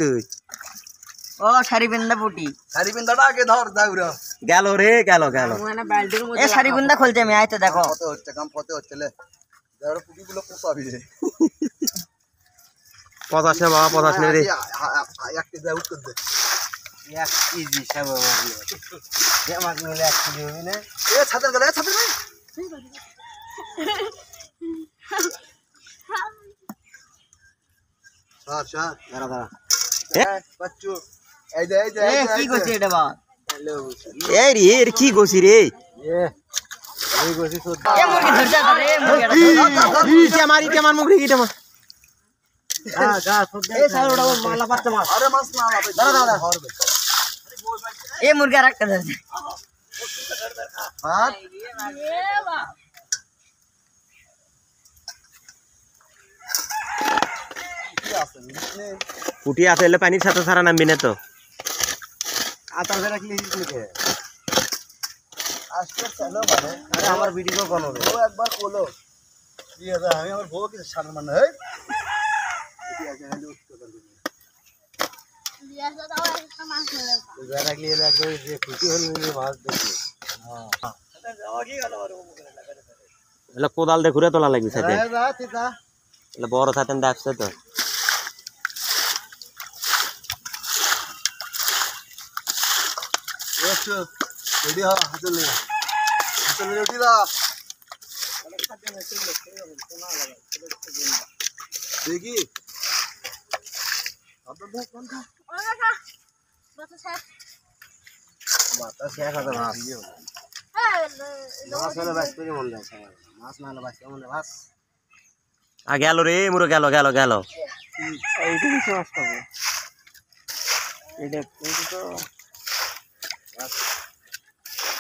তুই ও শাড়ি বিন্দা পুটি শাড়ি বিন্দাটা আগে ধর দাউরা গেল রে গেল এ শাড়ি বিন্দা খুলছে আমি আইতে দেখো কত হচ্ছে কাম কত হচ্ছে লে দাউরা পুটিগুলো পোষাবি রে 50 না বাবা 50 নে রে একটা দাও উত্তর দে 1 কেজি সব মাগলো যে মাগলো 1 কেজি হবে না এ ছাদের গলে ছাদের ভাই আচ্ছা দাঁড়া বাচ্চু এই যে এ কি করছে এটা বা এই রে এর কি গোছি রে এই গোছি তো এ মুরগি ধরছে রে মুরগি ইটা মার মুখ রে ইটা মার গা সব এই সাইডটা মালা পাচ্ছে মাছ আরে মাছ না দাঁড়া দাঁড়া ধরবে এ মুরগি আর একটা ধরছে হাত পুটি আছে এলে পানির সাথে ছাড়া নামবি না তো আতা ধরে রাখলি নিতে আজকে চলো মানে আরে আমার ভিডিও কোন হবে ও একবার কোলো কি আছে আমি আমার বউ কি সার মানে এই কি আছে হ্যান্ড উঠতে পারবি দিয়া দাও একটা মাছ ধরে ধরে রাখলি এলে একবার যে খুশি হল মাছ দেখলি হ্যাঁ যাওয়া কি গেল আর এলে কোদাল দে ঘুরে তোলা লাগবে সাথে আরে রাত এটা এলে বড় সাথে দেখছে তো একটু রেডি হ হাতলে রেডি দা দেখি আদর দেখ কোনটা বাতাস এক হাতে মাছ মাছ হলে বাস করে মন যায় মাছ না হলে বাস মন যায় মাছ গেল রে মুরো গেল এইটা কি মাছ পাবো এটা তো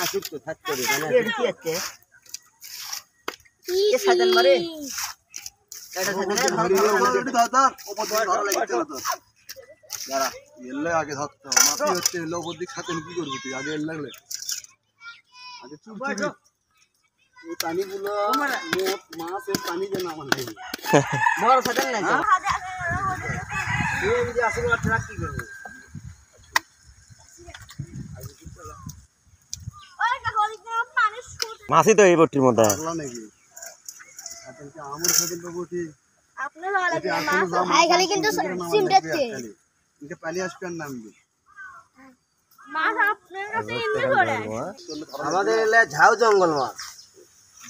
আসুক তো থাক করে এর কি আছে এ সাজান মারে এটা সাজান দাদা ওপর দিকে ধরা লাগছে তো দাঁড়া এলে আগে ধরতে মাটি হচ্ছে এলে ওপর দিকে খাতেন কি করবি তুই আগে এল লাগলে আগে চুপ এই পানিগুলো মাছ এর পানি যেন আমার নেই বড় সাজান না তো এই যদি আসলে ট্রাক কি করবে মাছই তো এই বটির মধ্যে বলা নাকি আজকে আমর খাতেন তো বটি আপনি ভালো লাগে মাছ খাই খালি কিন্তু সিমটাতে ইনকে পালি আসবে আর নামবি মাছ আপনার কাছে এমনি করে আমাদের এলে ঝাউ জঙ্গল মাছ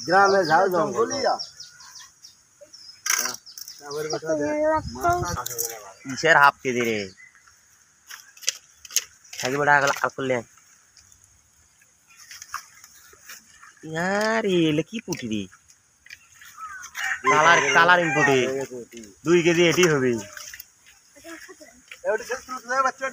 গ্রামে ঝাউ জঙ্গলিয়া কিসের হাফ কেজি রে থাকি বড় আগল করলে यार ये কি পুটি রে কালারিং পুটি 2 কেজি এটি হবে এওটি ছেড়ে বাচ্চা